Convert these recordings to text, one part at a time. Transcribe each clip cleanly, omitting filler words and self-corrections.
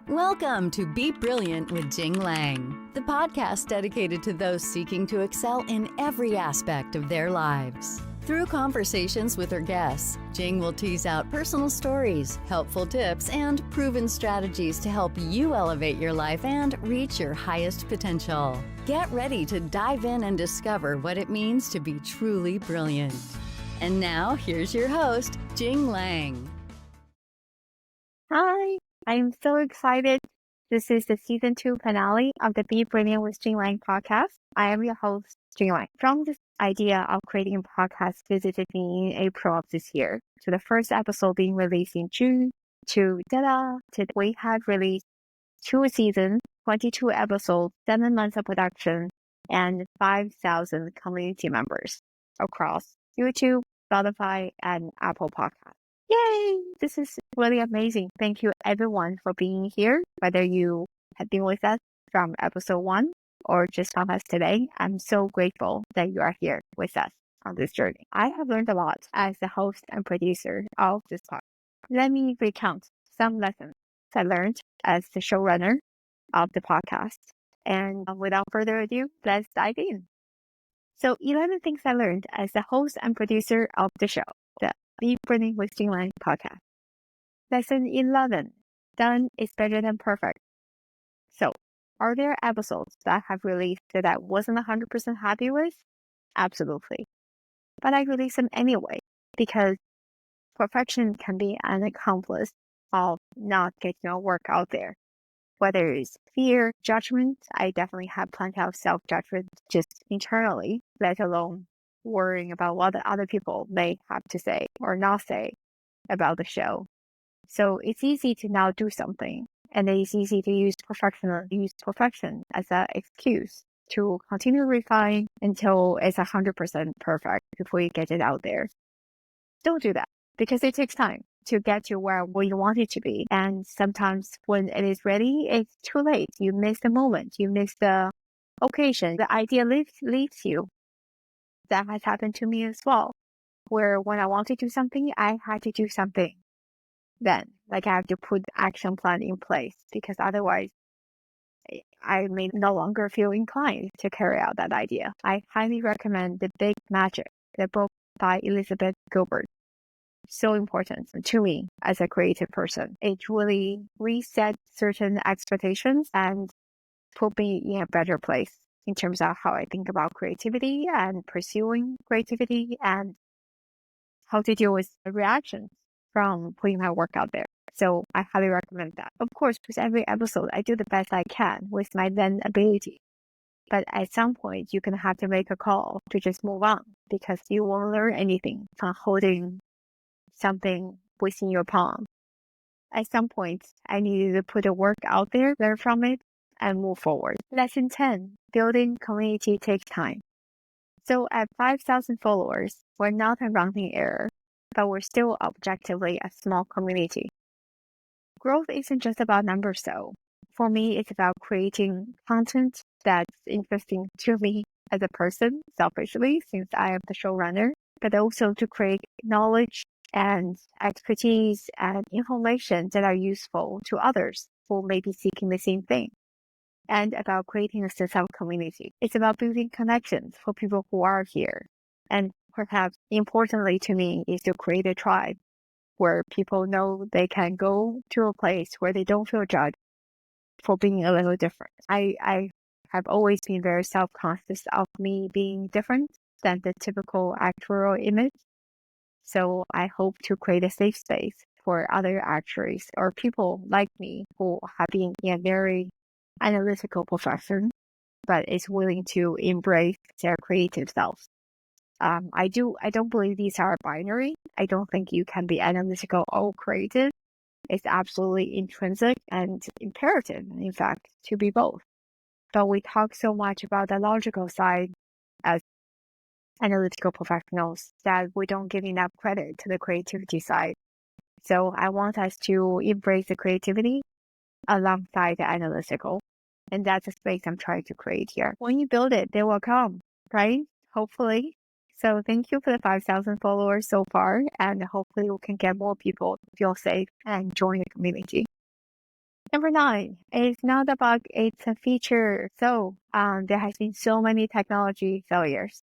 Welcome to Be Brilliant with Jing Lang, the podcast dedicated to those seeking to excel in every aspect of their lives. Through conversations with her guests, Jing will tease out personal stories, helpful tips, and proven strategies to help you elevate your life and reach your highest potential. Get ready to dive in and discover what it means to be truly brilliant. And now, here's your host, Jing Lang. Hi, I'm so excited. This is the season 2 finale of the Be Brilliant with Jing Lang podcast. I am your host, Jing Lang. From this idea of creating a podcast visited me in April of this year, to the first episode being released in June, to we have released 2 seasons, 22 episodes, 7 months of production, and 5,000 community members across YouTube, Spotify, and Apple Podcasts. Yay! This is really amazing. Thank you everyone for being here, whether you have been with us from episode 1 or just found us today. I'm so grateful that you are here with us on this journey. I have learned a lot as the host and producer of this podcast. Let me recount some lessons I learned as the showrunner of the podcast. And without further ado, let's dive in. So 11 things I learned as the host and producer of the show. Be Brilliant with Jing Lang podcast. Lesson 11. Done is better than perfect. So, are there episodes that have released that I wasn't 100% happy with? Absolutely. But I release them anyway because perfection can be an accomplice of not getting our work out there. Whether it's fear, judgment, I definitely have plenty of self-judgment just internally, let alone worrying about what other people may have to say or not say about the show. So it's easy to now do something, and it's easy to use perfection as an excuse to continue to refine until it's 100% perfect before you get it out there. Don't do that because it takes time to get to where you want it to be. And sometimes when it is ready, it's too late. You miss the moment. You miss the occasion. The idea leaves you. That has happened to me as well, where when I want to do something, I had to do something then. Like I have to put the action plan in place because otherwise I may no longer feel inclined to carry out that idea. I highly recommend The Big Magic, the book by Elizabeth Gilbert. So important to me as a creative person. It really reset certain expectations and put me in a better place in terms of how I think about creativity and pursuing creativity and how to deal with reactions from putting my work out there. So I highly recommend that. Of course, with every episode, I do the best I can with my then ability. But at some point, you're going to have to make a call to just move on because you won't learn anything from holding something within your palm. At some point, I needed to put the work out there, learn from it, and move forward. Lesson 10, building community takes time. So at 5,000 followers, we're not a rounding error, but we're still objectively a small community. Growth isn't just about numbers though. For me, it's about creating content that's interesting to me as a person, selfishly, since I am the showrunner, but also to create knowledge and expertise and information that are useful to others who may be seeking the same thing. And about creating a sense of community. It's about building connections for people who are here. And perhaps importantly to me is to create a tribe where people know they can go to a place where they don't feel judged for being a little different. I have always been very self-conscious of me being different than the typical actuarial image. So I hope to create a safe space for other actuaries or people like me who have been in a very analytical profession, but is willing to embrace their creative selves. I don't believe these are binary. I don't think you can be analytical or creative. It's absolutely intrinsic and imperative, in fact, to be both. But we talk so much about the logical side as analytical professionals that we don't give enough credit to the creativity side. So I want us to embrace the creativity alongside the analytical. And that's a space I'm trying to create here. When you build it, they will come, right? Hopefully. So thank you for the 5,000 followers so far. And hopefully we can get more people to feel safe and join the community. Number 9, it's not a bug, it's a feature. So there has been so many technology failures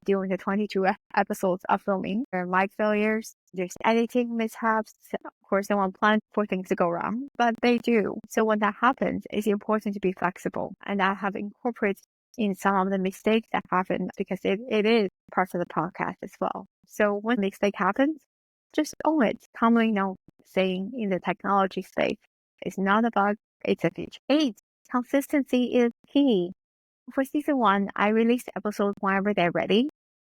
during the 22 episodes of filming. There are mic failures, there's editing mishaps. Of course, no one planned for things to go wrong, but they do. So when that happens, it's important to be flexible. And I have incorporated in some of the mistakes that happen because it is part of the podcast as well. So when a mistake happens, just own it. Commonly known saying in the technology space, it's not a bug, it's a feature. 8, consistency is key. For season 1, I released episodes whenever they're ready.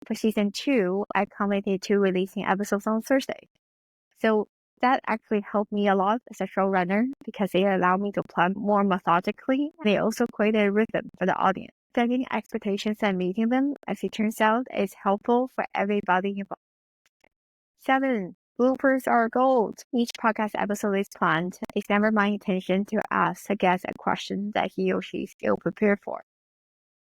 For season 2, I committed to releasing episodes on Thursday. So that actually helped me a lot as a showrunner because it allowed me to plan more methodically. And it also created a rhythm for the audience. Setting expectations and meeting them, as it turns out, is helpful for everybody involved. 7, bloopers are gold. Each podcast episode is planned. It's never my intention to ask a guest a question that he or she is ill prepared for.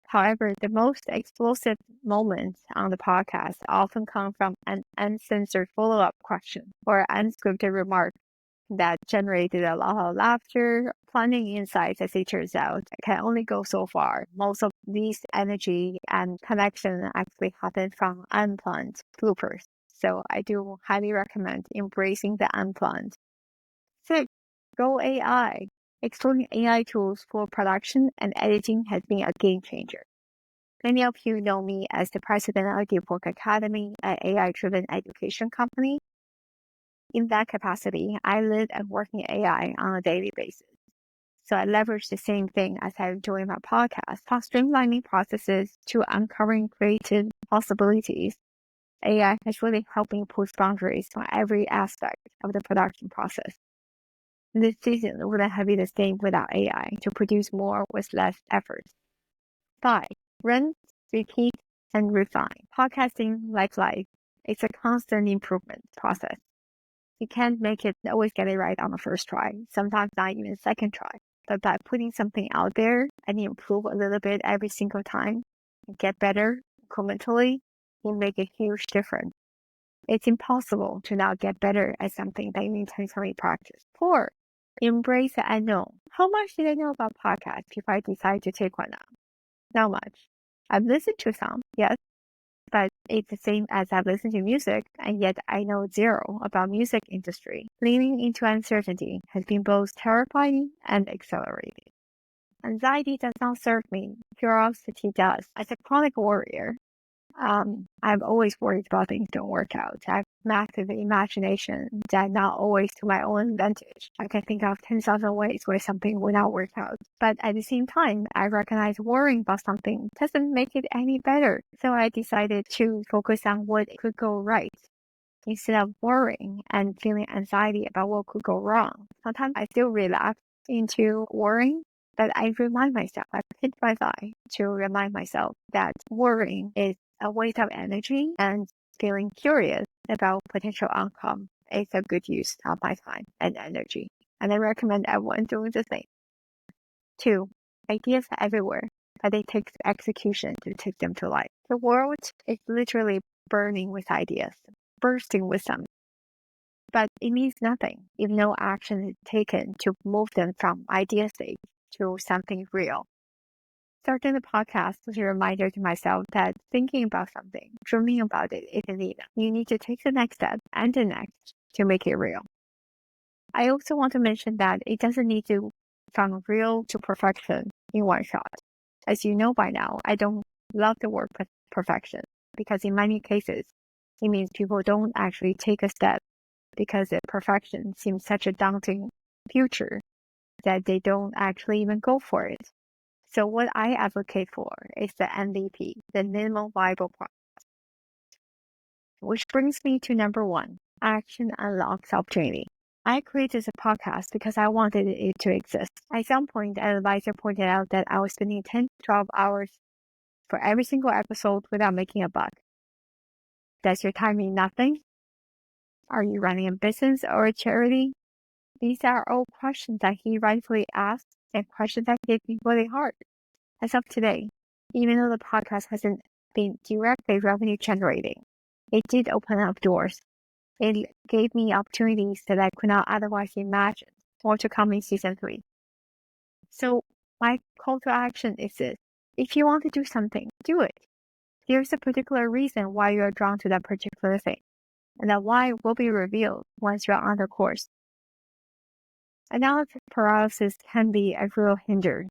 However, the most explosive moments on the podcast often come from an uncensored follow-up question or unscripted remark that generated a lot of laughter. Planning insights, as it turns out, can only go so far. Most of these energy and connection actually happen from unplanned bloopers. So I do highly recommend embracing the unplanned. 6, go AI. Exploring AI tools for production and editing has been a game changer. Many of you know me as the president of the Work Academy, an AI-driven education company. In that capacity, I live and work in AI on a daily basis. So I leverage the same thing as I do in my podcast, from streamlining processes to uncovering creative possibilities. AI has really helped me push boundaries on every aspect of the production process. This season wouldn't have been the same without AI to produce more with less effort. 5, rinse, repeat, and refine. Podcasting, like life, it's a constant improvement process. You can't always get it right on the first try, sometimes not even second try. But by putting something out there and you improve a little bit every single time and get better incrementally, you make a huge difference. It's impossible to not get better at something that you intentionally practice. 4, embrace the unknown. How much did I know about podcasts before I decided to take one up? Not much. I've listened to some, yes, but it's the same as I've listened to music, and yet I know zero about music industry. Leaning into uncertainty has been both terrifying and exhilarating. Anxiety does not serve me. Curiosity does. As a chronic warrior, I'm always worried about things don't work out. I have massive imagination that not always to my own advantage. I can think of 10,000 ways where something will not work out. But at the same time, I recognize worrying about something doesn't make it any better. So I decided to focus on what could go right instead of worrying and feeling anxiety about what could go wrong. Sometimes I still relapse into worrying, but I remind myself, I hit my thigh to remind myself that worrying is a waste of energy and feeling curious about potential outcome is a good use of my time and energy. And I recommend everyone doing the same. 2, ideas are everywhere, but it takes execution to take them to life. The world is literally burning with ideas, bursting with them. But it means nothing if no action is taken to move them from idea stage to something real. Starting the podcast was a reminder to myself that thinking about something, dreaming about it isn't enough. You need to take the next step and the next to make it real. I also want to mention that it doesn't need to from real to perfection in one shot. As you know by now, I don't love the word perfection because in many cases, it means people don't actually take a step because perfection seems such a daunting future that they don't actually even go for it. So what I advocate for is the MVP, the minimum viable product. Which brings me to number 1, action unlocks opportunity. I created a podcast because I wanted it to exist. At some point, an advisor pointed out that I was spending 10 to 12 hours for every single episode without making a buck. Does your time mean nothing? Are you running a business or a charity? These are all questions that he rightfully asked and questions that hit me really hard. As of today, even though the podcast hasn't been directly revenue generating, it did open up doors. It gave me opportunities that I could not otherwise imagine. More to come in season 3. So my call to action is this. If you want to do something, do it. There's a particular reason why you are drawn to that particular thing, and that why will be revealed once you're on the course. Analysis paralysis can be a real hindrance,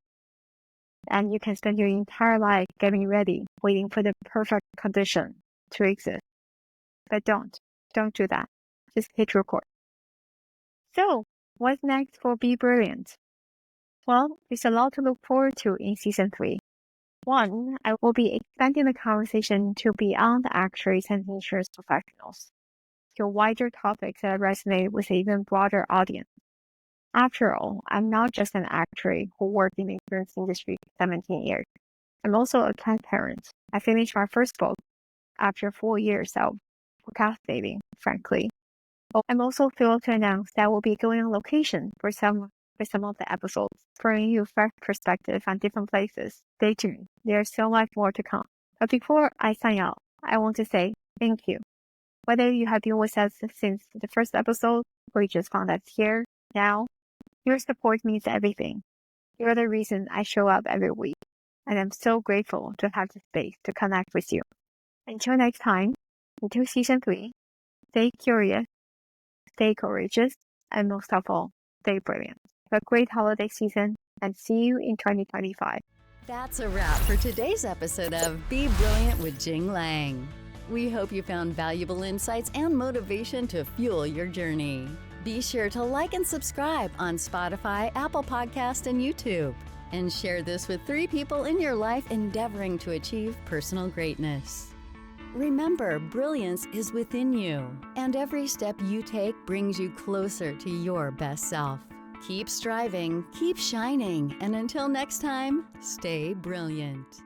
and you can spend your entire life getting ready, waiting for the perfect condition to exist. But don't do that. Just hit record. So, what's next for Be Brilliant? Well, there's a lot to look forward to in Season 3. 1, I will be expanding the conversation to beyond actuaries and insurance professionals, to wider topics that resonate with an even broader audience. After all, I'm not just an actuary who worked in the insurance industry for 17 years. I'm also a cat parent. I finished my first book after 4 years of procrastinating, frankly. I'm also thrilled to announce that we'll be going on location for some of the episodes, bringing you fresh perspective on different places. Stay tuned. There's so much more to come. But before I sign out, I want to say thank you. Whether you have been with us since the first episode or you just found us here now, your support means everything. You're the reason I show up every week, and I'm so grateful to have the space to connect with you. Until next time, until Season 3, stay curious, stay courageous, and most of all, stay brilliant. Have a great holiday season, and see you in 2025. That's a wrap for today's episode of Be Brilliant with Jing Lang. We hope you found valuable insights and motivation to fuel your journey. Be sure to like and subscribe on Spotify, Apple Podcast, and YouTube. And share this with 3 people in your life endeavoring to achieve personal greatness. Remember, brilliance is within you, and every step you take brings you closer to your best self. Keep striving, keep shining, and until next time, stay brilliant.